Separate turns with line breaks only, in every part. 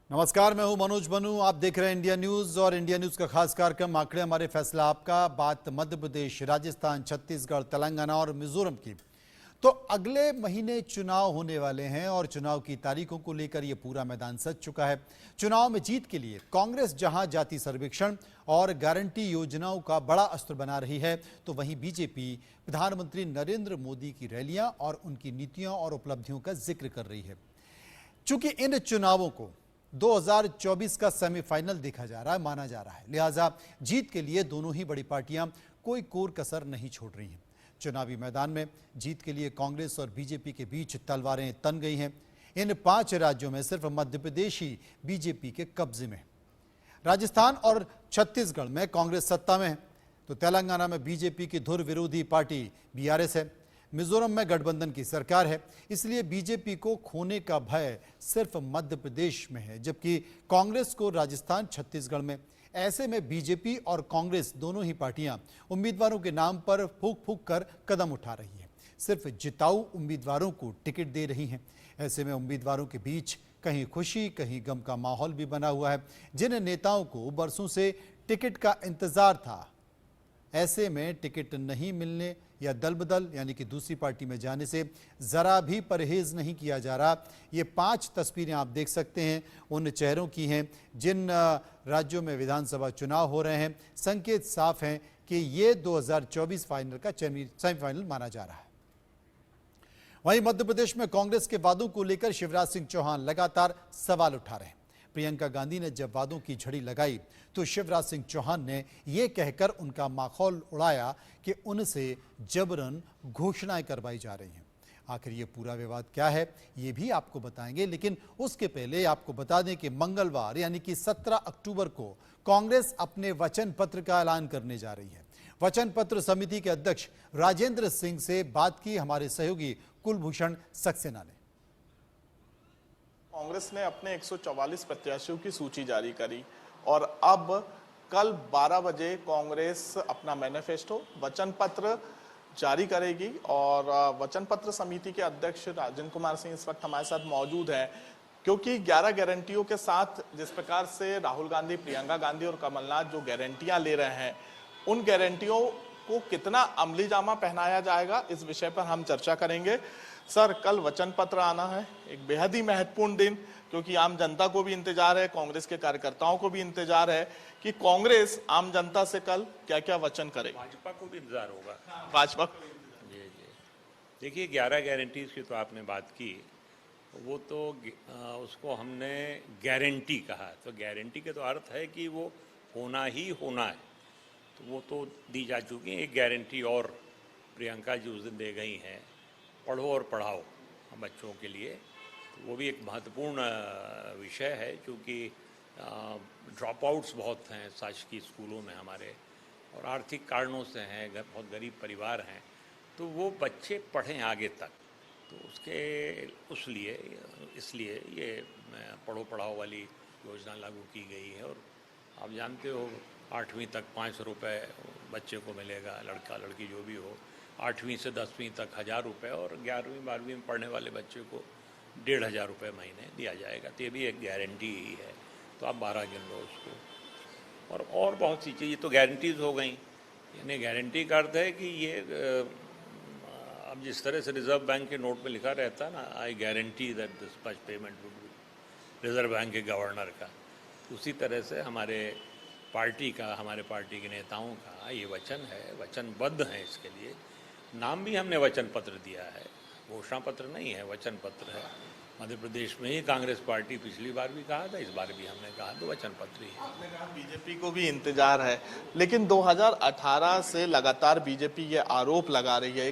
नमस्कार, मैं हूं मनोज बनू। आप देख रहे हैं इंडिया न्यूज और इंडिया न्यूज का खास कार्यक्रम आंकड़े हमारे फैसला आपका। बात मध्य प्रदेश, राजस्थान, छत्तीसगढ़, तेलंगाना और मिजोरम की। तो अगले महीने चुनाव होने वाले हैं और चुनाव की तारीखों को लेकर यह पूरा मैदान सज चुका है। चुनाव में जीत के लिए कांग्रेस जहां जाति सर्वेक्षण और गारंटी योजनाओं का बड़ा अस्त्र बना रही है, तो वहीं बीजेपी प्रधानमंत्री नरेंद्र मोदी की रैलियां और उनकी नीतियों और उपलब्धियों का जिक्र कर रही है। चूंकि इन चुनावों को 2024 का सेमीफाइनल देखा जा रहा है, माना जा रहा है, लिहाजा जीत के लिए दोनों ही बड़ी पार्टियां कोई कोर कसर नहीं छोड़ रही हैं। चुनावी मैदान में जीत के लिए कांग्रेस और बीजेपी के बीच तलवारें तन गई हैं। इन 5 राज्यों में सिर्फ मध्य प्रदेश ही बीजेपी के कब्जे में है। राजस्थान और छत्तीसगढ़ में कांग्रेस सत्ता में है, तो तेलंगाना में बीजेपी की धुर विरोधी पार्टी बीआरएस है। मिजोरम में गठबंधन की सरकार है, इसलिए बीजेपी को खोने का भय सिर्फ मध्य प्रदेश में है, जबकि कांग्रेस को राजस्थान, छत्तीसगढ़ में। ऐसे में बीजेपी और कांग्रेस दोनों ही पार्टियां उम्मीदवारों के नाम पर फूंक फूंक कर कदम उठा रही हैं, सिर्फ जिताऊ उम्मीदवारों को टिकट दे रही हैं। ऐसे में उम्मीदवारों के बीच कहीं खुशी कहीं गम का माहौल भी बना हुआ है। जिन नेताओं को बरसों से टिकट का इंतजार था, ऐसे में टिकट नहीं मिलने या दल बदल यानी कि दूसरी पार्टी में जाने से जरा भी परहेज नहीं किया जा रहा। ये 5 तस्वीरें आप देख सकते हैं उन चेहरों की हैं जिन राज्यों में विधानसभा चुनाव हो रहे हैं। संकेत साफ हैं कि ये 2024 फाइनल का सेमीफाइनल माना जा रहा है। वहीं मध्य प्रदेश में कांग्रेस के वादों को लेकर शिवराज सिंह चौहान लगातार सवाल उठा रहे हैं। प्रियंका गांधी ने जब वादों की झड़ी लगाई तो शिवराज सिंह चौहान ने यह कहकर उनका माखौल उड़ाया कि उनसे जबरन घोषणाएं करवाई जा रही हैं। आखिर ये पूरा विवाद क्या है, ये भी आपको बताएंगे, लेकिन उसके पहले आपको बता दें कि मंगलवार यानी कि 17 अक्टूबर को कांग्रेस अपने वचन पत्र का ऐलान करने जा रही है। वचन पत्र समिति के अध्यक्ष राजेंद्र सिंह से बात की हमारे सहयोगी कुलभूषण सक्सेना ने।
कांग्रेस ने अपने 144 प्रत्याशियों की सूची जारी करी और अब कल 12 बजे कांग्रेस अपना मैनिफेस्टो वचन पत्र जारी करेगी। और वचन पत्र समिति के अध्यक्ष राजेंद्र कुमार सिंह इस वक्त हमारे साथ मौजूद हैं, क्योंकि 11 गारंटियों के साथ जिस प्रकार से राहुल गांधी, प्रियंका गांधी और कमलनाथ जो गारंटियां ले रहे हैं, उन गारंटियों को कितना अमली जामा पहनाया जाएगा, इस विषय पर हम चर्चा करेंगे। सर, कल वचन पत्र आना है, एक बेहद ही महत्वपूर्ण दिन, क्योंकि आम जनता को भी इंतजार है, कांग्रेस के कार्यकर्ताओं को भी इंतजार है कि कांग्रेस आम जनता से कल क्या क्या वचन करे।
भाजपा को भी इंतजार होगा।
भाजपा
जी जी, देखिए 11 गारंटीज की तो आपने बात की, वो तो उसको हमने गारंटी कहा, तो गारंटी के तो अर्थ है कि वो होना ही होना है, तो वो तो दी जा चुकी है। एक गारंटी और प्रियंका जी उस दिन दे गई हैं, पढ़ो और पढ़ाओ बच्चों के लिए। तो वो भी एक महत्वपूर्ण विषय है, क्योंकि ड्रॉप आउट्स बहुत हैं शासकीय स्कूलों में हमारे, और आर्थिक कारणों से हैं, बहुत गरीब परिवार हैं, तो वो बच्चे पढ़ें आगे तक। तो इसलिए ये पढ़ो पढ़ाओ वाली योजना लागू की गई है। और आप जानते हो 8वीं तक 500 रुपये बच्चे को मिलेगा, लड़का लड़की जो भी हो। 8वीं से 10वीं तक 1000 रुपये, और 11वीं 12वीं में पढ़ने वाले बच्चे को 1500 रुपये महीने दिया जाएगा। तो ये भी एक गारंटी ही है, तो आप 12 गिन लो उसको। और बहुत सी चीज़ें तो गारंटीज हो गई। यानी गारंटी का अर्थ है कि ये अब जिस तरह से रिजर्व बैंक के नोट में लिखा रहता है ना, I guarantee that this much payment would be, reserve bank के गवर्नर का, उसी तरह से हमारे पार्टी के नेताओं का ये वचन है, वचनबद्ध है। इसके लिए नाम भी हमने वचन पत्र दिया है, घोषणा पत्र नहीं है, वचन पत्र है। मध्य प्रदेश में ही कांग्रेस पार्टी पिछली बार भी कहा था, इस बार भी हमने कहा, तो वचन पत्र ही है।
आपने कहा बीजेपी को भी इंतजार है, लेकिन 2018 से लगातार बीजेपी ये आरोप लगा रही है,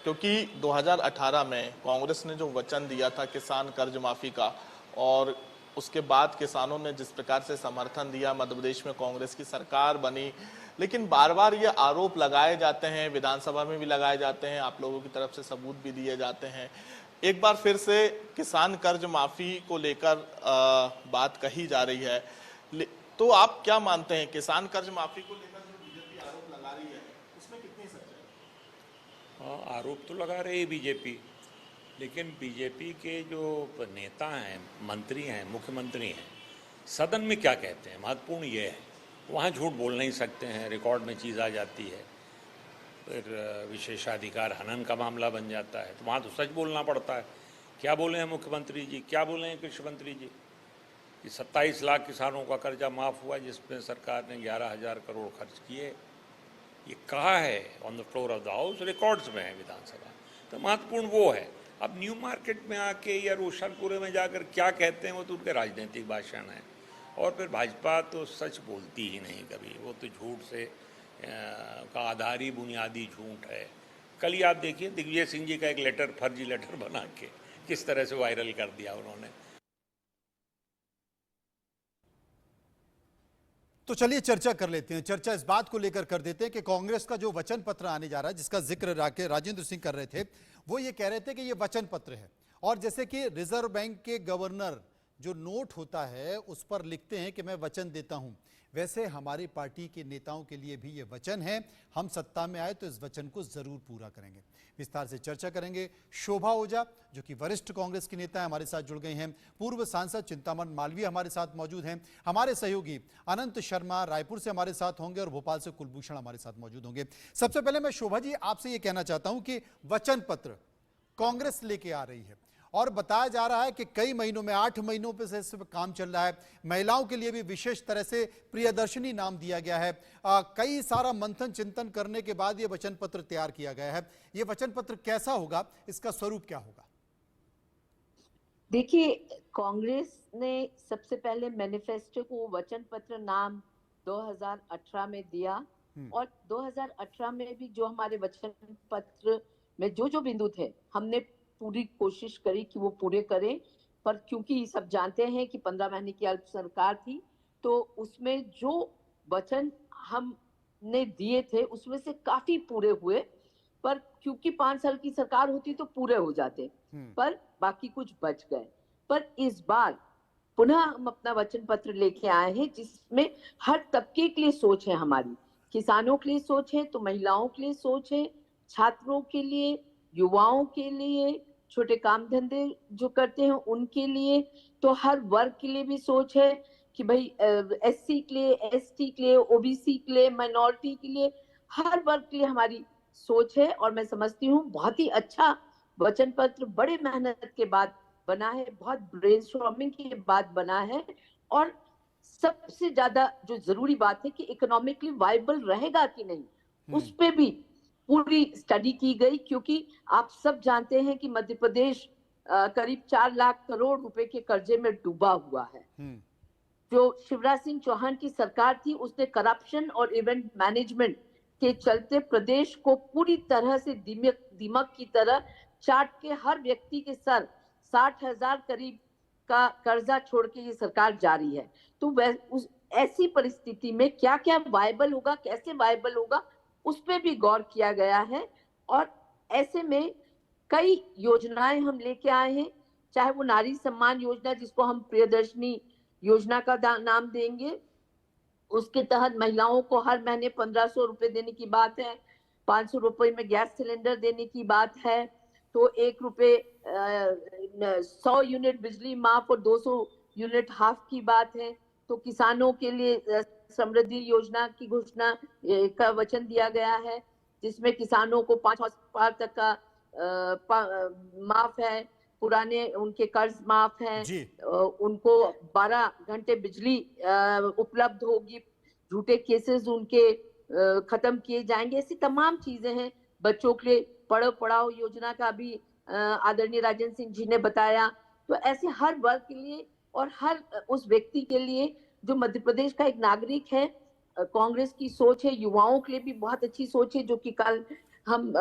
क्योंकि 2018 में कांग्रेस ने जो वचन दिया था किसान कर्ज माफी का, और उसके बाद किसानों ने जिस प्रकार से समर्थन दिया, मध्य प्रदेश में कांग्रेस की सरकार बनी। लेकिन बार बार ये आरोप लगाए जाते हैं, विधानसभा में भी लगाए जाते हैं, आप लोगों की तरफ से सबूत भी दिए जाते हैं। एक बार फिर से किसान कर्ज माफी को लेकर बात कही जा रही है, तो आप क्या मानते हैं, किसान कर्ज माफी को लेकर जो बीजेपी आरोप लगा रही है उसमें कितनी सच्चाई?
आरोप तो लगा रही है बीजेपी, लेकिन बीजेपी के जो नेता हैं, मंत्री हैं, मुख्यमंत्री हैं, सदन में क्या कहते हैं महत्वपूर्ण ये है। वहाँ झूठ बोल नहीं सकते हैं, रिकॉर्ड में चीज़ आ जाती है, फिर विशेषाधिकार हनन का मामला बन जाता है, तो वहाँ तो सच बोलना पड़ता है। क्या बोले हैं मुख्यमंत्री जी, क्या बोले हैं कृषि मंत्री जी कि 27 लाख किसानों का कर्जा माफ़ हुआ जिसमें सरकार ने 11,000 करोड़ खर्च किए। ये कहा है on the floor of the house, records में है विधानसभा। तो महत्वपूर्ण वो है। अब न्यू मार्केट में आके या रोशनपुरे में जाकर क्या कहते हैं वो तो उनके राजनीतिक भाषण है। और फिर भाजपा तो सच बोलती ही नहीं कभी, वो तो झूठ से का आधार ही बुनियादी झूठ है। कल ही आप देखिए दिग्विजय सिंह जी का एक लेटर, फर्जी लेटर बना के किस तरह से वायरल कर दिया उन्होंने।
तो चलिए चर्चा कर लेते हैं। चर्चा इस बात को लेकर कर देते हैं कि कांग्रेस का जो वचन पत्र आने जा रहा है, जिसका जिक्र राजेंद्र सिंह कर रहे थे, वो ये कह रहे थे कि ये वचन पत्र है। और जैसे कि रिजर्व बैंक के गवर्नर जो नोट होता है उस पर लिखते हैं कि मैं वचन देता हूं, वैसे हमारी पार्टी के नेताओं के लिए भी ये वचन है, हम सत्ता में आए तो इस वचन को जरूर पूरा करेंगे। विस्तार से चर्चा करेंगे। शोभा ओझा जो कि वरिष्ठ कांग्रेस की नेता है, हमारे साथ जुड़ गए हैं। पूर्व सांसद चिंतामन मालवीय हमारे साथ मौजूद हैं। हमारे सहयोगी अनंत शर्मा रायपुर से हमारे साथ होंगे और भोपाल से कुलभूषण हमारे साथ मौजूद होंगे। सबसे पहले मैं शोभा जी आपसे ये कहना चाहता हूं कि वचन पत्र कांग्रेस लेके आ रही है और बताया जा रहा है कि कई महीनों में 8 महीनों पे से इस पे काम चल रहा है। महिलाओं के लिए भी विशेष तरह से प्रियदर्शनी नाम दिया गया है। कई सारा मंथन चिंतन करने के बाद ये वचन पत्र तैयार किया गया है। ये वचन पत्र कैसा होगा, इसका स्वरूप क्या होगा?
देखिए, कांग्रेस ने सबसे पहले मैनिफेस्टो को वचन पत्र नाम 2018 में दिया और 2018 में भी जो हमारे वचन पत्र में जो बिंदु थे हमने पूरी कोशिश करी कि वो पूरे करें। पर क्योंकि सब जानते हैं कि 15 महीने की अल्प सरकार थी, तो उसमें जो वचन हमने दिए थे उसमें से काफी पूरे हुए। पर क्योंकि 5 साल की सरकार होती तो पूरे हो जाते, पर बाकी कुछ बच गए। पर इस बार पुनः हम अपना वचन पत्र लेके आए हैं जिसमें हर तबके के लिए सोच है हमारी। किसानों के लिए सोच है, तो महिलाओं के लिए सोच है, छात्रों के लिए, युवाओं के लिए, छोटे काम धंधे जो करते हैं उनके लिए, तो हर वर्ग के लिए भी सोच है कि भाई एससी के लिए, एसटी के लिए, ओबीसी के लिए, माइनॉरिटी के लिए, हर वर्ग के लिए हमारी सोच है। और मैं समझती हूँ बहुत ही अच्छा वचन पत्र बड़े मेहनत के बाद बना है, बहुत ब्रेनस्टॉर्मिंग के बाद बना है। और सबसे ज्यादा जो जरूरी बात है कि इकोनॉमिकली वायबल रहेगा कि नहीं, उस पे भी पूरी स्टडी की गई। क्योंकि आप सब जानते हैं कि मध्य प्रदेश करीब 4 लाख करोड़ रुपए के कर्जे में डूबा हुआ है। जो शिवराज सिंह चौहान की सरकार थी उसने करप्शन और इवेंट मैनेजमेंट के चलते प्रदेश को पूरी तरह से दीमक की तरह चाट के हर व्यक्ति के सर 60,000 करीब का कर्जा छोड़ के ये सरकार जारी है। तो ऐसी परिस्थिति में क्या क्या वायबल होगा, कैसे वायबल होगा, उस पर भी गौर किया गया है। और ऐसे में कई योजनाएं हम लेके आए हैं, चाहे वो नारी सम्मान योजना जिसको हम प्रियदर्शनी योजना का नाम देंगे, उसके तहत महिलाओं को हर महीने 1500 रुपए देने की बात है, 500 रुपए में गैस सिलेंडर देने की बात है, तो 1 रुपए 100 यूनिट बिजली माफ और 200 यूनिट हाफ की बात है। तो किसानों के लिए समृद्धि योजना की घोषणा का वचन दिया गया है जिसमें किसानों को 5 हॉर्स तक का माफ है, पुराने उनके कर्ज माफ है, उनको 12 घंटे बिजली उपलब्ध होगी, झूठे केसेस उनके खत्म किए जाएंगे। ऐसी तमाम चीजें हैं। बच्चों के लिए पढ़ो पढ़ाओ योजना का भी आदरणीय राजेंद्र सिंह जी ने बताया। तो ऐसे हर वर्ग के लिए और हर उस व्यक्ति के लिए जो मध्य प्रदेश का एक नागरिक है, कांग्रेस की सोच है। युवाओं के लिए भी बहुत अच्छी सोच है, जो कि कल हम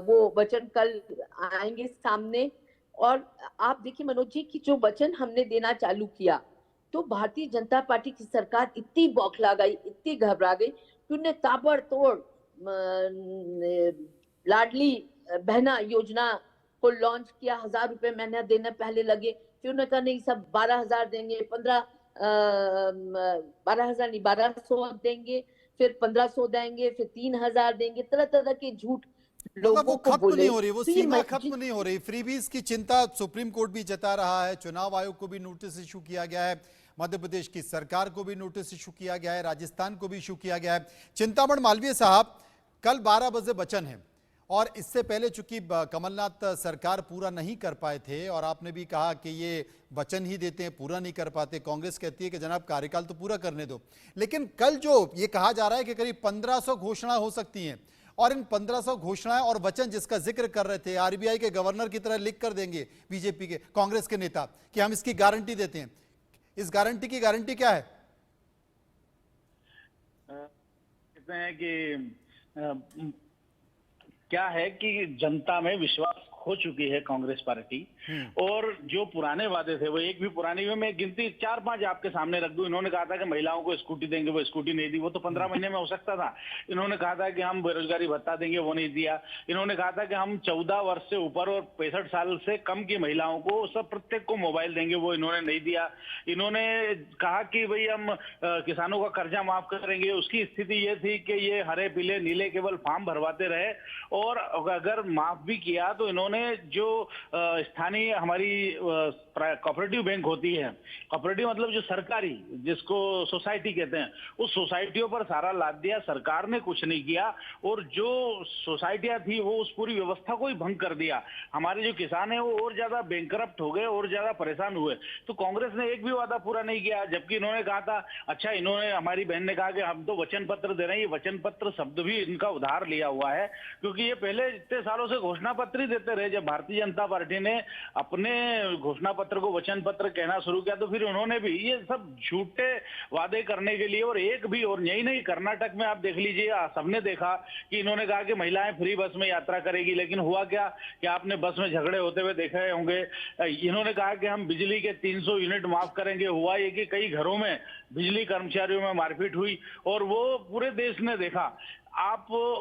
वो वचन कल आएंगे सामने। और आप देखिए मनोज जी कि जो वचन हमने देना चालू किया तो भारतीय जनता पार्टी की सरकार इतनी बौखला गई, इतनी घबरा गई कि उन्हें ताबड़तोड़ लाडली बहना योजना को लॉन्च किया। 1000 रुपए महीना देने पहले लगे, फिर उन्होंने कहा नहीं सब 12,000 देंगे, 12,000 नहीं 1200 देंगे, फिर 1500 देंगे, फिर 3,000 देंगे। तरह तरह के झूठ
मतलब वो खत्म नहीं हो रही, वो सीमा खत्म नहीं हो रही। फ्रीबीज की चिंता सुप्रीम कोर्ट भी जता रहा है, चुनाव आयोग को भी नोटिस इशू किया गया है। मध्य प्रदेश की सरकार को भी नोटिस इशू किया गया है, राजस्थान को भी इशू किया गया है। चिंतामण मालवीय साहब, कल 12 बजे वचन है और इससे पहले चूंकि कमलनाथ सरकार पूरा नहीं कर पाए थे और आपने भी कहा कि ये वचन ही देते हैं, पूरा नहीं कर पाते। कांग्रेस कहती है कि जनाब कार्यकाल तो पूरा करने दो, लेकिन कल जो ये कहा जा रहा है कि करीब 1500 घोषणा हो सकती हैं और इन 1500 घोषणाएं और वचन जिसका जिक्र कर रहे थे, आरबीआई के गवर्नर की तरह लिख कर देंगे बीजेपी के, कांग्रेस के नेता कि हम इसकी गारंटी देते हैं। इस गारंटी की गारंटी क्या है?
कहते हैं कि क्या है कि जनता में विश्वास खो चुकी है कांग्रेस पार्टी, और जो पुराने वादे थे वो एक भी पुरानी में मैं गिनती 4-5 आपके सामने रख दूं। इन्होंने कहा था कि महिलाओं को स्कूटी देंगे, वो स्कूटी नहीं दी, वो तो 15 महीने में हो सकता था। इन्होंने कहा था कि हम बेरोजगारी भत्ता देंगे, वो नहीं दिया। इन्होंने कहा था कि हम 14 वर्ष से ऊपर और 65 साल से कम की महिलाओं को सब प्रत्येक को मोबाइल देंगे, वो इन्होंने नहीं दिया। इन्होंने कहा कि भाई हम किसानों का कर्जा माफ करेंगे। उसकी स्थिति ये थी कि ये हरे पीले नीले केवल फॉर्म भरवाते रहे, और अगर माफ भी किया तो इन्होंने जो स्थानीय हमारी कोऑपरेटिव बैंक होती है, कोऑपरेटिव मतलब जो सरकारी, जिसको सोसाइटी कहते हैं, उस सोसाइटियों पर सारा लाद दिया। सरकार ने कुछ नहीं किया और जो सोसाइटियां थी वो उस पूरी व्यवस्था को ही भंग कर दिया। हमारे जो किसान है वो और ज्यादा बैंकरप्ट हो गए और ज्यादा परेशान हुए। तो कांग्रेस ने एक भी वादा पूरा नहीं किया, जबकि इन्होंने कहा था, अच्छा इन्होंने, हमारी बहन ने कहा कि हम तो वचन पत्र दे रहे हैं। ये वचन पत्र शब्द भी इनका उधार लिया हुआ है, क्योंकि ये पहले इतने सालों से घोषणा पत्र ही देते रहे। जब भारतीय जनता पार्टी ने अपने घोषणा पत्र को वचन पत्र कहना शुरू किया तो फिर उन्होंने भी ये सब झूठे वादे करने के लिए, और एक भी, और यही नहीं, कर्नाटक में आप देख लीजिए, सबने देखा कि इन्होंने कहा कि महिलाएं फ्री बस में यात्रा करेगी, लेकिन हुआ क्या कि आपने बस में झगड़े होते हुए देखे होंगे। इन्होंने कहा कि हम बिजली के 300 यूनिट माफ करेंगे, हुआ ये कि कई घरों में बिजली कर्मचारियों में मारपीट हुई और वो पूरे देश ने देखा।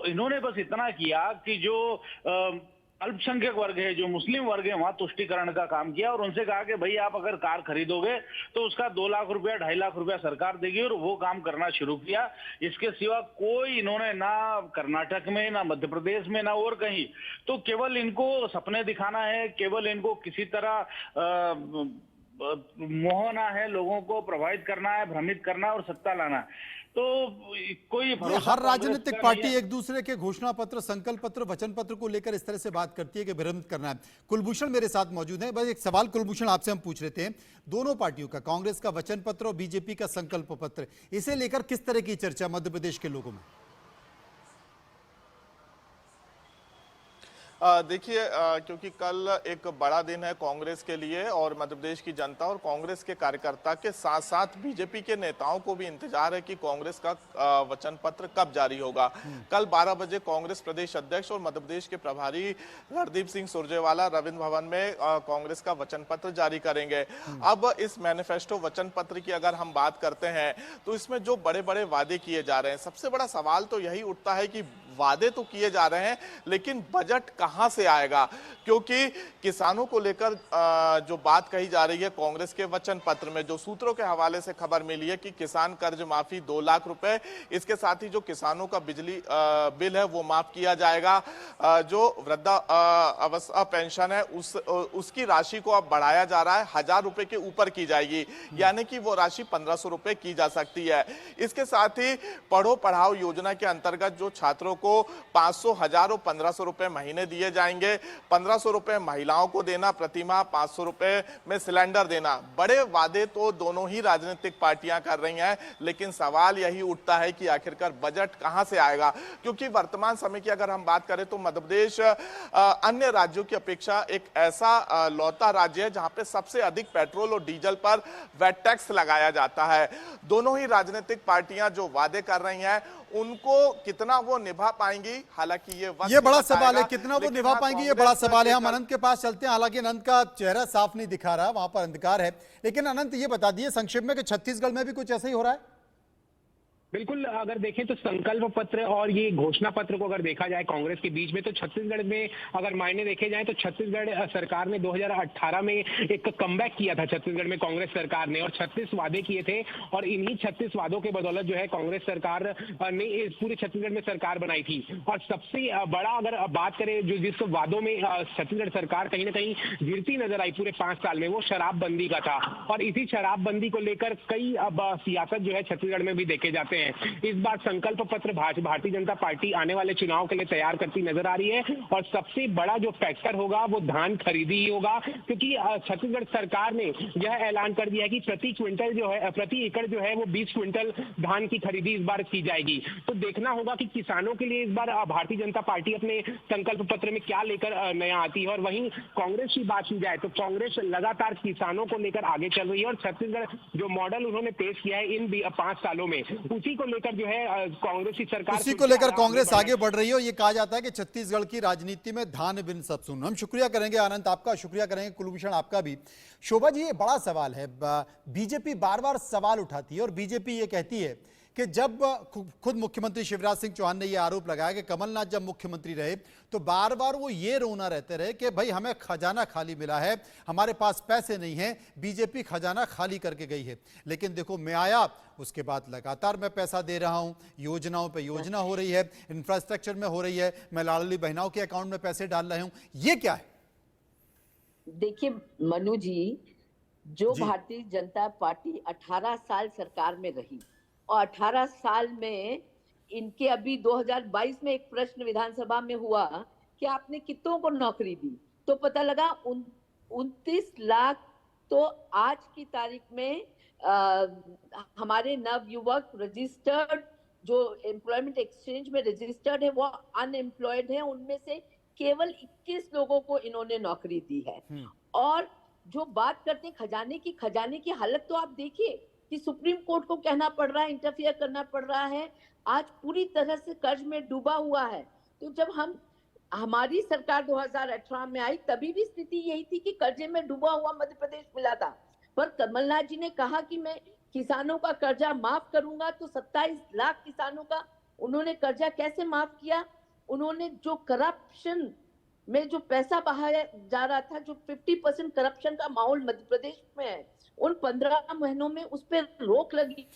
इन्होंने बस इतना किया कि जो अल्पसंख्यक वर्ग है, जो मुस्लिम वर्ग है, वहां तुष्टीकरण का काम किया और उनसे कहा कि भाई आप अगर कार खरीदोगे तो उसका 2 लाख रुपया 2.5 लाख रुपया सरकार देगी, और वो काम करना शुरू किया। इसके सिवा कोई इन्होंने ना कर्नाटक में, ना मध्य प्रदेश में, ना और कहीं। तो केवल इनको सपने दिखाना है, केवल इनको किसी तरह मोहना है, लोगों को प्रभावित करना है, भ्रमित करना और सत्ता लाना। तो कोई
हर राजनीतिक पार्टी एक दूसरे के घोषणा पत्र, संकल्प पत्र, वचन पत्र को लेकर इस तरह से बात करती है कि भ्रमित करना है। कुलभूषण मेरे साथ मौजूद हैं। बस एक सवाल कुलभूषण आपसे हम पूछ रहे थे, दोनों पार्टियों का, कांग्रेस का वचन पत्र और बीजेपी का संकल्प पत्र, इसे लेकर किस तरह की चर्चा मध्य प्रदेश के लोगों में?
देखिए, क्योंकि कल एक बड़ा दिन है कांग्रेस के लिए और मध्य प्रदेश की जनता और कांग्रेस के कार्यकर्ता के साथ साथ बीजेपी के नेताओं को भी इंतजार है कि कांग्रेस का वचन पत्र कब जारी होगा। कल 12 बजे कांग्रेस प्रदेश अध्यक्ष और मध्य प्रदेश के प्रभारी रणदीप सिंह सुरजेवाला रविंद्र भवन में कांग्रेस का वचन पत्र जारी करेंगे। अब इस मैनिफेस्टो वचन पत्र की अगर हम बात करते हैं तो इसमें जो बड़े बड़े वादे किए जा रहे हैं, सबसे बड़ा सवाल तो यही उठता है कि वादे तो किए जा रहे हैं लेकिन बजट कहां से आएगा, क्योंकि किसानों को लेकर जो बात कही जा रही है कांग्रेस के वचन पत्र में, जो सूत्रों के हवाले से खबर मिली है कि किसान कर्ज माफी 2 लाख रुपए, इसके साथ ही जो किसानों का बिजली बिल है वो माफ किया जाएगा, जो वृद्धा अवस्था पेंशन है उसकी राशि को अब बढ़ाया जा रहा है, 1000 रुपए के ऊपर की जाएगी, यानी कि वो राशि 1500 रुपए की जा सकती है। इसके साथ ही पढ़ो पढ़ाओ योजना के अंतर्गत जो छात्रों को 500, 1000 और 1500 रुपए महीने दिए जाएंगे, 1500 रुपए महिलाओं को देना प्रतिमाह, 500 रुपए में सिलेंडर देना। बड़े वादे तो दोनों ही राजनीतिक पार्टियां कर रही हैं, लेकिन सवाल यही उठता है कि आखिरकार बजट कहां से आएगा, क्योंकि वर्तमान समय की अगर हम बात करें तो मध्य प्रदेश अन्य राज्यों की अपेक्षा एक ऐसा लौता राज्य है जहां पे सबसे अधिक पेट्रोल और डीजल पर वैट टैक्स लगाया जाता है। दोनों ही राजनीतिक पार्टियां जो वादे कर रही हैं उनको कितना वो निभा पाएंगी, हालांकि ये
बड़ा सवाल है, कितना वो निभा पाएंगी, ये बड़ा सवाल है। हम अनंत के पास चलते हैं, हालांकि अनंत का चेहरा साफ नहीं दिखा रहा, वहां पर अंधकार है। लेकिन अनंत ये बता दिए संक्षेप में कि छत्तीसगढ़ में भी कुछ ऐसा ही हो रहा है?
बिल्कुल, अगर देखें तो संकल्प पत्र और ये घोषणा पत्र को अगर देखा जाए कांग्रेस के बीच में, तो छत्तीसगढ़ में अगर मायने देखे जाए तो छत्तीसगढ़ सरकार ने 2018 में एक कमबैक किया था छत्तीसगढ़ में कांग्रेस सरकार ने, और 36 वादे किए थे, और इन्हीं 36 वादों के बदौलत जो है कांग्रेस सरकार ने इस पूरे छत्तीसगढ़ में सरकार बनाई थी। और सबसे बड़ा अगर बात करें जो जिस वादों में छत्तीसगढ़ सरकार कहीं ना कहीं गिरती नजर आई पूरे 5 साल में, वो शराबबंदी का था। और इसी शराबबंदी को लेकर कई अब सियासत जो है छत्तीसगढ़ में भी देखे जाते हैं। इस बार संकल्प पत्र भारतीय जनता पार्टी आने वाले चुनाव के लिए तैयार करती नजर आ रही है, और सबसे बड़ा जो फैक्टर होगा वो धान खरीदी ही होगा, क्योंकि छत्तीसगढ़ सरकार ने यह ऐलान कर दिया है कि प्रति क्विंटल जो है, प्रति एकड़ जो है वो 20 क्विंटल धान की खरीदी इस बार की जाएगी। तो देखना होगा कि किसानों के लिए इस बार भारतीय जनता पार्टी अपने संकल्प पत्र में क्या लेकर नया आती है। और वहीं कांग्रेस की बात की जाए तो कांग्रेस लगातार किसानों को लेकर आगे चल रही है, और छत्तीसगढ़ जो मॉडल उन्होंने पेश किया है इन 5 सालों में, उसी को लेकर जो है कांग्रेस की सरकार,
उसी को लेकर कांग्रेस आगे बढ़ रही है। ये कहा जाता है कि छत्तीसगढ़ की राजनीति में धान बिन सब सुन। हम शुक्रिया करेंगे आनंद आपका, शुक्रिया करेंगे कुलभूषण आपका भी। शोभा जी, ये बड़ा सवाल है, बीजेपी बार बार सवाल उठाती है, और बीजेपी ये कहती है कि जब खुद मुख्यमंत्री शिवराज सिंह चौहान ने यह आरोप लगाया कि कमलनाथ जब मुख्यमंत्री रहे तो बार बार वो ये रोना रहते रहे कि भाई हमें खजाना खाली मिला है, हमारे पास पैसे नहीं है, बीजेपी खजाना खाली करके गई है। लेकिन देखो, मैं आया उसके बाद लगातार मैं पैसा दे रहा हूं, योजनाओं पे योजना हो रही है, इंफ्रास्ट्रक्चर में हो रही है, मैं लाडली बहनाओं के अकाउंट में पैसे डाल रहा हूं। ये क्या है?
देखिए मनु जी, जो भारतीय जनता पार्टी 18 साल सरकार में रही, और 18 साल में इनके अभी 2022 में एक प्रश्न विधानसभा में हुआ कि आपने कितनों को नौकरी दी, तो पता लगा 29 लाख। तो आज की तारीख में हमारे नव युवक रजिस्टर्ड जो एम्प्लॉयमेंट एक्सचेंज में रजिस्टर्ड है वो अनएम्प्लॉयड है, उनमें से केवल 21 लोगों को इन्होंने नौकरी दी है। और जो बात करते हैं खजाने की हालत तो आप देखिए कि सुप्रीम कोर्ट को कहना पड़ रहा है, इंटरफियर करना पड़ रहा है, आज पूरी तरह से कर्ज में डूबा हुआ है। तो जब हमारी सरकार 2018 में आई तभी भी स्थिति यही थी कि कर्जे में डूबा हुआ मध्य प्रदेश मिला था, पर कमलनाथ जी ने कहा कि मैं किसानों का कर्जा माफ करूंगा, तो 27 लाख किसानों का उन्होंने कर्जा कैसे माफ किया? उन्होंने जो करप्शन में जो पैसा बहाया जा रहा था, जो 50% करप्शन का माहौल मध्य प्रदेश में है, उन 15 महीनों में उस पर रोक लगी।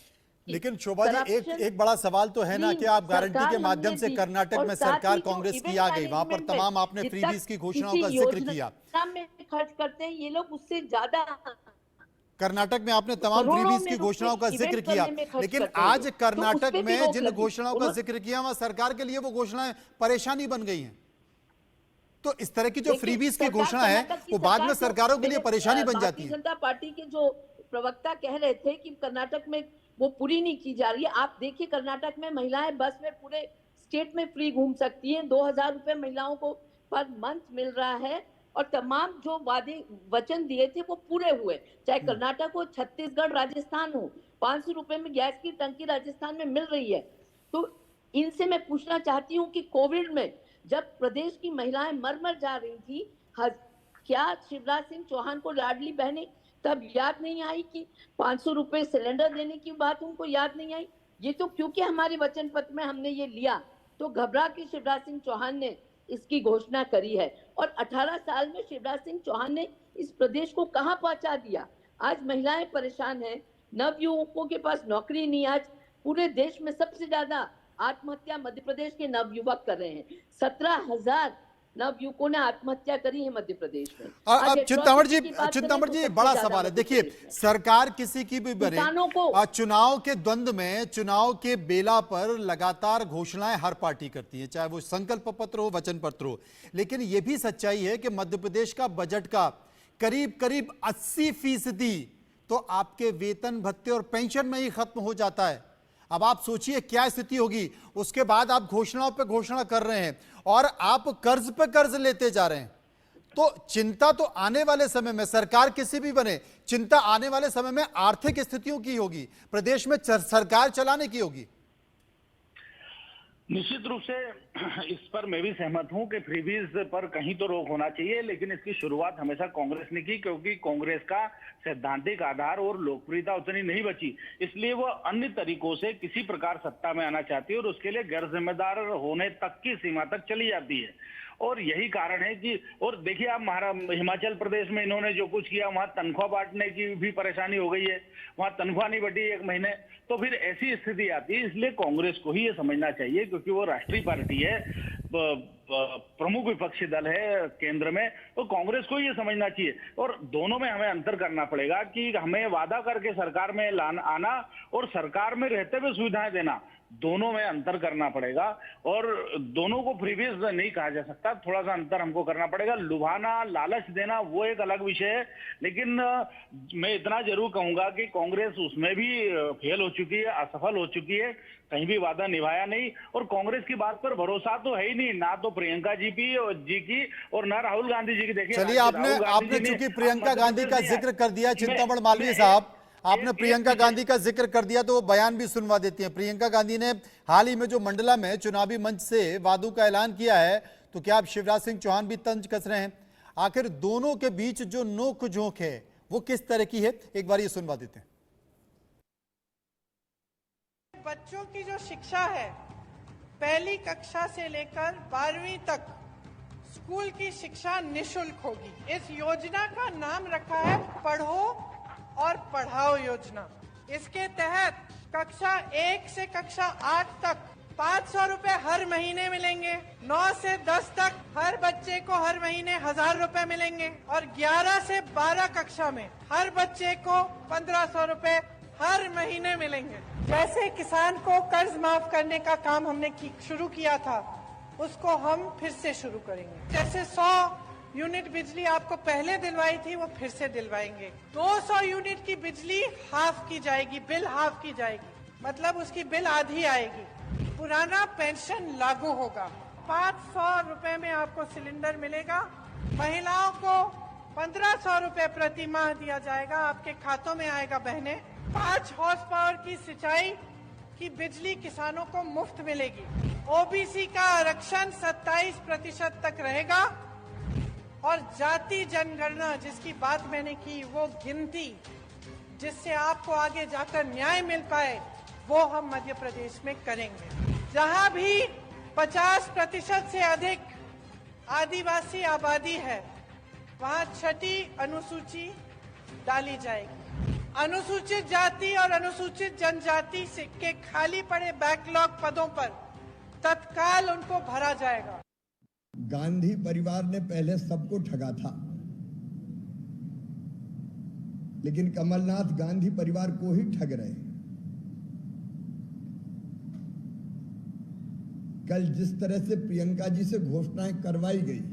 लेकिन शोभा जी, एक बड़ा सवाल तो है ना कि आप गारंटी के माध्यम से कर्नाटक में सरकार कांग्रेस की आ गई, वहां पर तमाम आपने फ्रीबीज की घोषणाओं का जिक्र किया,
में खर्च करते हैं ये लोग, उससे ज्यादा
कर्नाटक में आपने तमाम फ्रीबीज की घोषणाओं का जिक्र किया। लेकिन आज कर्नाटक में जिन घोषणाओं का जिक्र किया वहां सरकार के लिए वो घोषणाएं परेशानी बन गई हैं। तो इस तरह की जो फ्रीबीज की घोषणा है वो बाद में सरकारों के लिए परेशानी बन जाती है।
जनता पार्टी के जो प्रवक्ता कह रहे थे कि कर्नाटक में वो पूरी नहीं की जा रही है। आप देखिए, कर्नाटक में महिलाएं बस में पूरे स्टेट में फ्री घूम सकती हैं, 2000 रुपए महिलाओं को पर मंथ मिल रहा है, और तमाम जो वादे वचन दिए थे वो पूरे हुए, चाहे कर्नाटक हो, छत्तीसगढ़, राजस्थान हो। 500 रुपए में गैस की टंकी राजस्थान में मिल रही है। तो इनसे मैं पूछना चाहती हूँ कि कोविड में जब प्रदेश की महिलाएं मर जा रही थी, क्या शिवराज सिंह चौहान को लाडली बहनें तब याद नहीं आई कि 500 रुपए सिलेंडर देने की बात उनको याद नहीं आई? ये तो क्योंकि हमारे वचन पत्र में हमने ये लिया तो घबरा के शिवराज सिंह चौहान ने इसकी घोषणा करी है। और 18 साल में शिवराज सिंह चौहान ने इस प्रदेश को कहां पहुंचा दिया? आज महिलाएं परेशान हैं, नवयुवकों के पास नौकरी नहीं। आज पूरे देश में सबसे ज्यादा आत्महत्या मध्य प्रदेश के नवयुवक कर रहे हैं। 17,000 नवयुवकों ने आत्महत्या करी है मध्य प्रदेश में।
अब चिंतामण जी बड़ा सवाल है। देखिए, सरकार किसी की भी बने, चुनाव के द्वंद में, चुनाव के बेला पर लगातार घोषणाएं हर पार्टी करती है, चाहे वो संकल्प पत्र हो, वचन पत्र हो। लेकिन यह भी सच्चाई है कि मध्य प्रदेश का बजट का करीब 80% तो आपके वेतन भत्ते और पेंशन में ही खत्म हो जाता है। अब आप सोचिए क्या स्थिति होगी। उसके बाद आप घोषणाओं पे घोषणा कर रहे हैं और आप कर्ज पे कर्ज लेते जा रहे हैं। तो चिंता तो आने वाले समय में, सरकार किसी भी बने, चिंता आने वाले समय में आर्थिक स्थितियों की होगी, प्रदेश में सरकार चलाने की होगी।
निश्चित रूप से इस पर मैं भी सहमत हूं कि फ्रीबीज पर कहीं तो रोक होना चाहिए, लेकिन इसकी शुरुआत हमेशा कांग्रेस ने की, क्योंकि कांग्रेस का सैद्धांतिक आधार और लोकप्रियता उतनी नहीं बची, इसलिए वो अन्य तरीकों से किसी प्रकार सत्ता में आना चाहती है और उसके लिए गैर जिम्मेदार होने तक की सीमा तक चली जाती है। और यही कारण है कि, और देखिए आप हिमाचल प्रदेश में इन्होंने जो कुछ किया, वहां तनख्वाह बांटने की भी परेशानी हो गई है, वहां तनख्वाह नहीं बटी 1 महीने, तो फिर ऐसी स्थिति आती है। इसलिए कांग्रेस को ही ये समझना चाहिए, क्योंकि वो राष्ट्रीय पार्टी है, प्रमुख विपक्षी दल है केंद्र में, तो कांग्रेस को ये समझना चाहिए। और दोनों में हमें अंतर करना पड़ेगा कि हमें वादा करके सरकार में आना और सरकार में रहते हुए सुविधाएं देना, दोनों में अंतर करना पड़ेगा। और दोनों को फ्रीबीज नहीं कहा जा सकता, थोड़ा सा अंतर हमको करना पड़ेगा। लुभाना, लालच देना वो एक अलग विषय है, लेकिन मैं इतना जरूर कहूंगा कि कांग्रेस उसमें भी फेल हो चुकी है, असफल हो चुकी है, कहीं भी वादा निभाया नहीं। और कांग्रेस की बात पर भरोसा तो है ही नहीं, ना तो प्रियंका जी की और ना राहुल गांधी जी की। देखिए,
चलिए, आपने चूंकि प्रियंका गांधी का जिक्र कर दिया, चिंतामण मालवीय साहब, आपने प्रियंका गांधी का जिक्र कर दिया तो वो बयान भी सुनवा देती हैं। प्रियंका गांधी ने हाल ही में जो मंडला में चुनावी मंच से वादों का ऐलान किया है, तो क्या आप शिवराज सिंह चौहान भी तंज कस रहे हैं? आखिर दोनों के बीच जो नोक झोंक है वो किस तरह की है, एक बार ये सुनवा देते हैं।
बच्चों की जो शिक्षा है, पहली कक्षा से लेकर 12वीं तक स्कूल की शिक्षा निशुल्क होगी। इस योजना का नाम रखा है पढ़ो और पढ़ाओ योजना। इसके तहत कक्षा 1 से कक्षा 8 तक 500 रुपए हर महीने मिलेंगे, 9 से 10 तक हर बच्चे को हर महीने 1000 रुपए मिलेंगे, और 11 से 12 कक्षा में हर बच्चे को 1500 रुपए हर महीने मिलेंगे। जैसे किसान को कर्ज माफ करने का काम हमने शुरू किया था, उसको हम फिर से शुरू करेंगे। जैसे 100 यूनिट बिजली आपको पहले दिलवाई थी, वो फिर से दिलवाएंगे। 200 यूनिट की बिजली हाफ की जाएगी, बिल हाफ की जाएगी, मतलब उसकी बिल आधी आएगी। पुराना पेंशन लागू होगा। 500 रुपए में आपको सिलेंडर मिलेगा। महिलाओं को 1500 रुपए प्रति माह दिया जाएगा, आपके खातों में आएगा बहने। 5 हॉर्स पावर की सिंचाई की बिजली किसानों को मुफ्त मिलेगी। ओबीसी का आरक्षण 27% तक रहेगा, और जाति जनगणना जिसकी बात मैंने की, वो गिनती जिससे आपको आगे जाकर न्याय मिल पाए, वो हम मध्य प्रदेश में करेंगे। जहां भी 50% से अधिक आदिवासी आबादी है, वहां 6ठी अनुसूची डाली जाएगी। अनुसूचित जाति और अनुसूचित जनजाति के खाली पड़े बैकलॉग पदों पर तत्काल उनको भरा जाएगा।
गांधी परिवार ने पहले सबको ठगा था, लेकिन कमलनाथ गांधी परिवार को ही ठग रहे। कल जिस तरह से प्रियंका जी से घोषणाएं करवाई गई,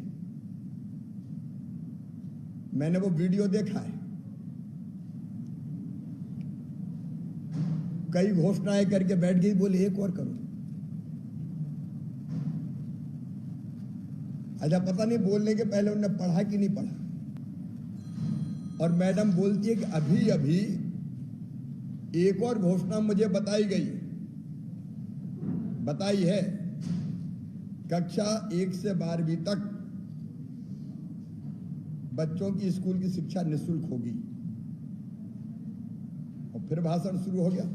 मैंने वो वीडियो देखा है। कई घोषणाएं करके बैठ गई, बोले एक और करो। अच्छा, पता नहीं बोलने के पहले उन्होंने पढ़ा कि नहीं पढ़ा। और मैडम बोलती है कि अभी अभी एक और घोषणा मुझे बताई है, कक्षा 1 से 12वीं तक बच्चों की स्कूल की शिक्षा निःशुल्क होगी। और फिर भाषण शुरू हो गया।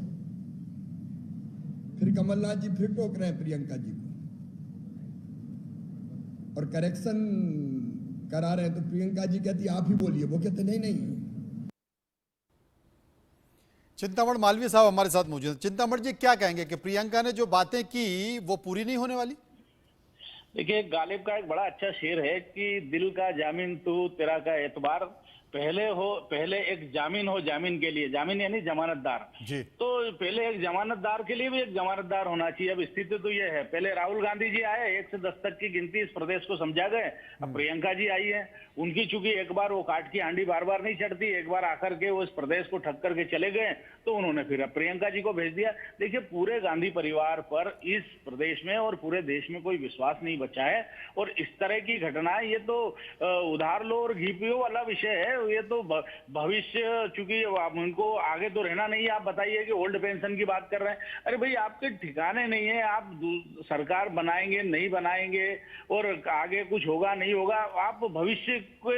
फिर कमलनाथ जी फिर टोक रहे हैं प्रियंका जी को और करेक्शन करा रहे हैं, तो प्रियंका जी कहती आप ही बोलिए, वो कहते नहीं।
चिंतामण मालवीय साहब हमारे साथ मौजूद हैं। चिंतामण जी, क्या कहेंगे कि प्रियंका ने जो बातें की वो पूरी नहीं होने वाली?
देखिए, गालिब का एक बड़ा अच्छा शेर है कि दिल का जामीन तू तेरा का एतबार, पहले एक जामीन हो जामीन के लिए, जामीन यानी जमानतदार
जी।
तो पहले एक जमानतदार के लिए भी एक जमानतदार होना चाहिए। अब स्थिति तो ये है, पहले राहुल गांधी जी आए, 1 से 10 तक की गिनती इस प्रदेश को समझा गए। अब प्रियंका जी आई है, उनकी चूंकि एक बार वो काट की हांडी बार बार नहीं चढ़ती, एक बार आकर के वो इस प्रदेश को ठग करके चले गए, तो उन्होंने फिर प्रियंका जी को भेज दिया। देखिए, पूरे गांधी परिवार पर इस प्रदेश में और पूरे देश में कोई विश्वास नहीं बचा है, और इस तरह की घटनाएं, ये तो उधार लो और घी पियो वाला विषय है। ये तो भविष्य, चूंकि उनको आगे तो रहना नहीं है। आप बताइए कि ओल्ड पेंशन की बात कर रहे हैं, अरे भाई आपके ठिकाने नहीं है। आप सरकार बनाएंगे नहीं बनाएंगे और आगे कुछ होगा नहीं होगा, आप भविष्य को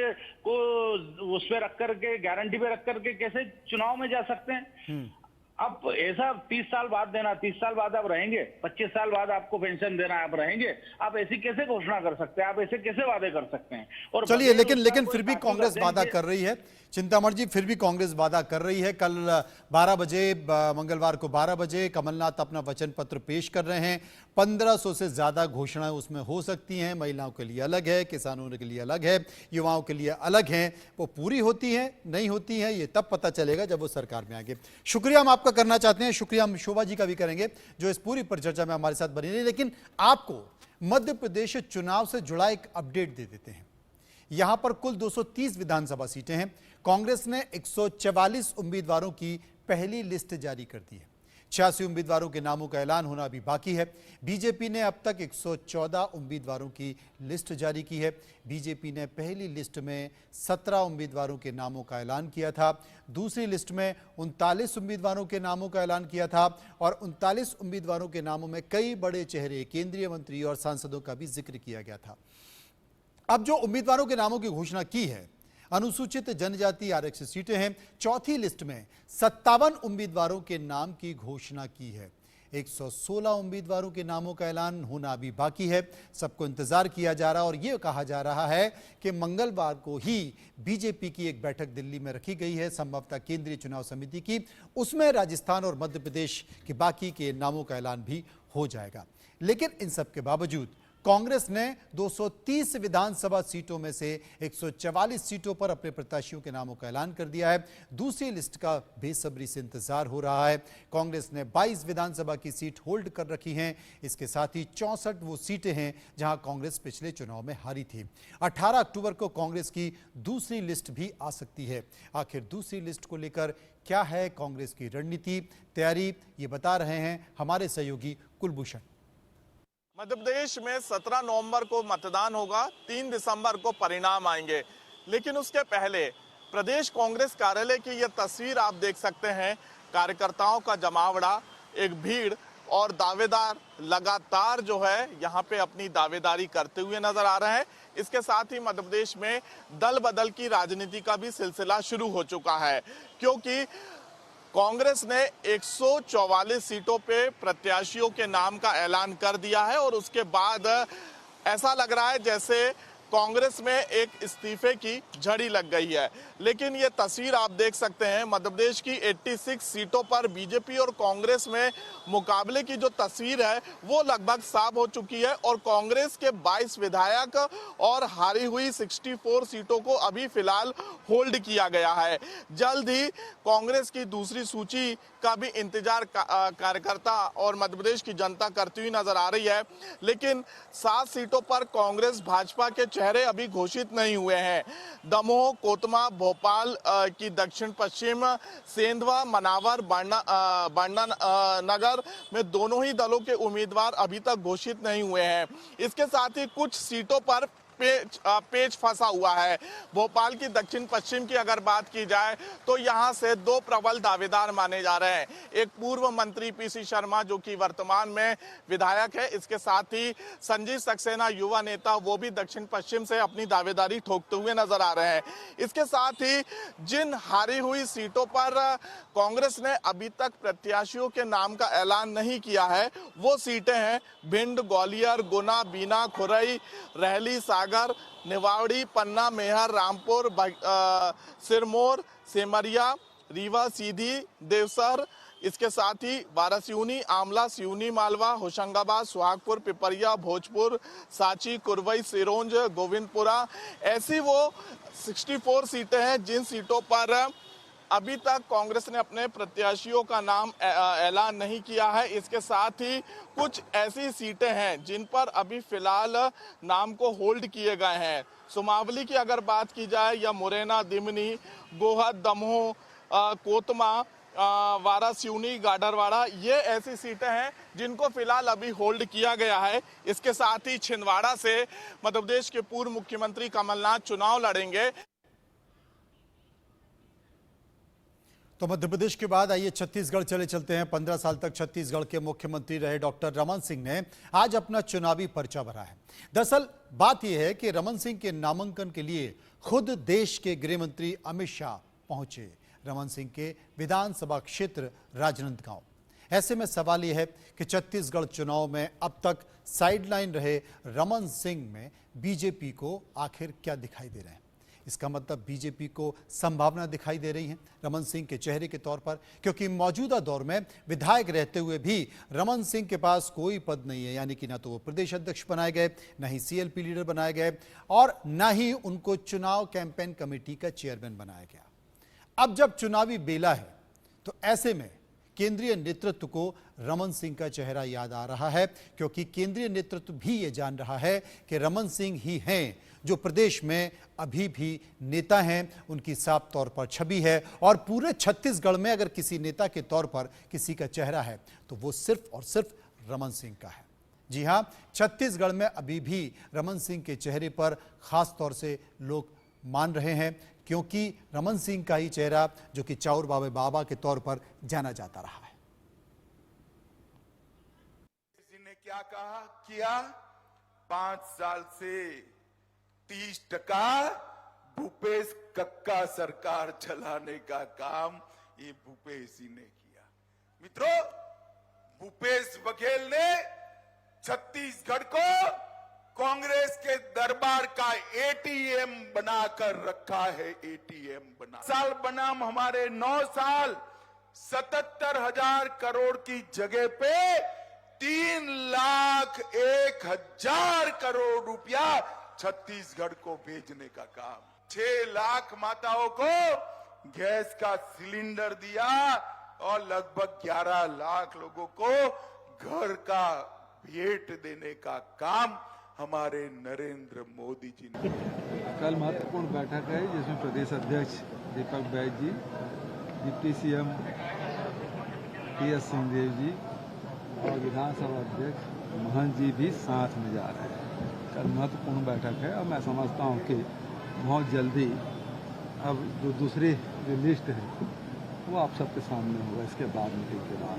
उस पे रख करके, गारंटी पे रख करके कैसे चुनाव में जा सकते हैं? आप ऐसा 30 साल बाद देना, 30 साल बाद आप रहेंगे, 25 साल बाद आपको पेंशन देना, आप रहेंगे, आप ऐसी कैसे घोषणा कर सकते हैं? आप ऐसे कैसे वादे कर सकते हैं? और
चलिए, लेकिन फिर भी कांग्रेस वादा कर रही है, चिंतामणि जी, फिर भी कांग्रेस वादा कर रही है। कल 12 बजे, मंगलवार को 12 बजे कमलनाथ अपना वचन पत्र पेश कर रहे हैं। 1500 से ज्यादा घोषणाएं उसमें हो सकती हैं। महिलाओं के लिए अलग है, किसानों के लिए अलग है, युवाओं के लिए अलग है। वो पूरी होती हैं नहीं होती हैं, ये तब पता चलेगा जब वो सरकार में आएंगे। शुक्रिया हम आपका करना चाहते हैं, शुक्रिया हम शोभा जी का भी करेंगे जो इस पूरी परिचर्चा में हमारे साथ बनी रही। लेकिन आपको मध्य प्रदेश चुनाव से जुड़ा एक अपडेट दे देते हैं। यहां पर कुल 230 विधानसभा सीटें हैं। कांग्रेस ने 144 उम्मीदवारों की पहली लिस्ट जारी कर दी है। 86 उम्मीदवारों के नामों का ऐलान होना अभी बाकी है। बीजेपी ने अब तक 114 उम्मीदवारों की लिस्ट जारी की है। बीजेपी ने पहली लिस्ट में 17 उम्मीदवारों के नामों का ऐलान किया था। दूसरी लिस्ट में 39 उम्मीदवारों के नामों का ऐलान किया था और 39 उम्मीदवारों के नामों में कई बड़े चेहरे, केंद्रीय मंत्री और सांसदों का भी जिक्र किया गया था। अब जो उम्मीदवारों के नामों की घोषणा की है, अनुसूचित जनजाति आरक्षित सीटें हैं। चौथी लिस्ट में 57 उम्मीदवारों के नाम की घोषणा की है। 116 उम्मीदवारों के नामों का ऐलान होना अभी बाकी है। सबको इंतजार किया जा रहा है और यह कहा जा रहा है कि मंगलवार को ही बीजेपी की एक बैठक दिल्ली में रखी गई है, संभवतः केंद्रीय चुनाव समिति की। उसमें राजस्थान और मध्य प्रदेश के बाकी के नामों का ऐलान भी हो जाएगा। लेकिन इन सब के बावजूद कांग्रेस ने 230 विधानसभा सीटों में से 144 सीटों पर अपने प्रत्याशियों के नामों का ऐलान कर दिया है। दूसरी लिस्ट का बेसब्री से इंतजार हो रहा है। कांग्रेस ने 22 विधानसभा की सीट होल्ड कर रखी हैं। इसके साथ ही 64 वो सीटें हैं जहां कांग्रेस पिछले चुनाव में हारी थी। 18 अक्टूबर को कांग्रेस की दूसरी लिस्ट भी आ सकती है। आखिर दूसरी लिस्ट को लेकर क्या है कांग्रेस की रणनीति, तैयारी, ये बता रहे हैं हमारे सहयोगी कुलभूषण।
मध्य प्रदेश में 17 नवंबर को मतदान होगा, 3 दिसंबर को परिणाम आएंगे। लेकिन उसके पहले प्रदेश कांग्रेस कार्यालय की यह तस्वीर आप देख सकते हैं। कार्यकर्ताओं का जमावड़ा, एक भीड़ और दावेदार लगातार जो है यहाँ पे अपनी दावेदारी करते हुए नजर आ रहे हैं। इसके साथ ही मध्य प्रदेश में दल बदल की राजनीति का भी सिलसिला शुरू हो चुका है, क्योंकि कांग्रेस ने 144 सीटों पे प्रत्याशियों के नाम का ऐलान कर दिया है और उसके बाद ऐसा लग रहा है जैसे कांग्रेस में एक इस्तीफे की झड़ी लग गई है। लेकिन ये तस्वीर आप देख सकते हैं, मध्य प्रदेश की 86 सीटों पर बीजेपी और कांग्रेस में मुकाबले की जो तस्वीर है वो लगभग साफ हो चुकी है और कांग्रेस के 22 विधायक और हारी हुई 64 सीटों को अभी फिलहाल होल्ड किया गया है। जल्द ही कांग्रेस की दूसरी सूची का भी इंतजार कार्यकर्ता और मध्य प्रदेश की जनता करती हुई नजर आ रही है। लेकिन 7 सीटों पर कांग्रेस भाजपा के चेहरे अभी घोषित नहीं हुए हैं। दमोह, कोतमा, भोपाल की दक्षिण पश्चिम, सेंधवा, मनावर, बांडा नगर में दोनों ही दलों के उम्मीदवार अभी तक घोषित नहीं हुए हैं। इसके साथ ही कुछ सीटों पर पेच फंसा हुआ है। भोपाल की दक्षिण पश्चिम की अगर बात की जाए तो यहां से 2 प्रबल दावेदार माने जा रहे हैं। एक पूर्व मंत्री पीसी शर्मा जो कि वर्तमान में विधायक है, इसके साथ ही संजीव सक्सेना युवा नेता, वो भी दक्षिण पश्चिम से अपनी दावेदारी ठोकते हुए नजर आ रहे हैं। इसके साथ ही जिन हारी हुई सीटों पर कांग्रेस ने अभी तक प्रत्याशियों के नाम का ऐलान नहीं किया है वो सीटें हैं भिंड, ग्वालियर, गुना, बीना, खुरई, रहली, सागर, निवाड़ी, पन्ना, मेहर, रामपुर, सिरमौर, सेमरिया, रीवा, सीधी, देवसर। इसके साथ ही वारासिवनी, आमला, सिवनी, मालवा, होशंगाबाद, सुहागपुर, पिपरिया, भोजपुर, सांची, कुरवई, सिरोंज, गोविंदपुरा, ऐसी वो 64 सीटें हैं जिन सीटों पर अभी तक कांग्रेस ने अपने प्रत्याशियों का नाम ऐलान नहीं किया है। इसके साथ ही कुछ ऐसी सीटें हैं जिन पर अभी फिलहाल नाम को होल्ड किए गए हैं। सुमावली की अगर बात की जाए या मुरैना, दिमनी, गोहद, दमोह, कोतमा, वारा सिवनी, गाडरवाड़ा, ये ऐसी सीटें हैं जिनको फिलहाल अभी होल्ड किया गया है। इसके साथ ही छिंदवाड़ा से मध्य प्रदेश के पूर्व मुख्यमंत्री कमलनाथ चुनाव लड़ेंगे।
तो मध्य प्रदेश के बाद आइए छत्तीसगढ़ चलते हैं। 15 साल तक छत्तीसगढ़ के मुख्यमंत्री रहे डॉक्टर रमन सिंह ने आज अपना चुनावी पर्चा भरा है। दरअसल बात यह है कि रमन सिंह के नामांकन के लिए खुद देश के गृह मंत्री अमित शाह पहुंचे रमन सिंह के विधानसभा क्षेत्र राजनांदगांव। ऐसे में सवाल यह है कि छत्तीसगढ़ चुनाव में अब तक साइडलाइन रहे रमन सिंह में बीजेपी को आखिर क्या दिखाई दे रहे हैं। इसका मतलब बीजेपी को संभावना दिखाई दे रही है रमन सिंह के चेहरे के तौर पर, क्योंकि मौजूदा दौर में विधायक रहते हुए भी रमन सिंह के पास कोई पद नहीं है। यानी कि ना तो वो प्रदेश अध्यक्ष बनाए गए, ना ही सीएलपी लीडर बनाए गए और ना ही उनको चुनाव कैंपेन कमेटी का चेयरमैन बनाया गया। अब जब चुनावी बेला है तो ऐसे में केंद्रीय नेतृत्व को रमन सिंह का चेहरा याद आ रहा है, क्योंकि केंद्रीय नेतृत्व भी ये जान रहा है कि रमन सिंह ही हैं जो प्रदेश में अभी भी नेता हैं, उनकी साफ तौर पर छवि है और पूरे छत्तीसगढ़ में अगर किसी नेता के तौर पर किसी का चेहरा है तो वो सिर्फ और सिर्फ रमन सिंह का है। जी हाँ, छत्तीसगढ़ में अभी भी रमन सिंह के चेहरे पर खास तौर से लोग मान रहे हैं, क्योंकि रमन सिंह का ही चेहरा जो कि चाउर बाबे बाबा के तौर पर जाना जाता रहा है।
किसी ने क्या कहा किया, 5 साल से 30% भूपेश कक्का सरकार चलाने का काम ये भूपेश जी ने किया। मित्रों, भूपेश बघेल ने छत्तीसगढ़ को कांग्रेस के दरबार का एटीएम बनाकर रखा है। एटीएम बना साल बनाम हमारे 9 साल 77,000 करोड़ की जगह पे 3,01,000 करोड़ रुपया छत्तीसगढ़ को भेजने का काम। 6 लाख माताओं को गैस का सिलेंडर दिया और लगभग 11 लाख लोगों को घर का भेंट देने का काम हमारे नरेंद्र मोदी जी ने।
कल महत्वपूर्ण बैठक है जिसमें प्रदेश अध्यक्ष दीपक बैज जी, डिप्टी सीएम टी.एस. सिंहदेव जी और विधानसभा अध्यक्ष महंत जी भी साथ में जा रहे हैं। कल महत्वपूर्ण बैठक है और मैं समझता हूं कि बहुत जल्दी अब जो दूसरी जो लिस्ट है वो आप सबके सामने होगा इसके बाद मीटिंग के बाद।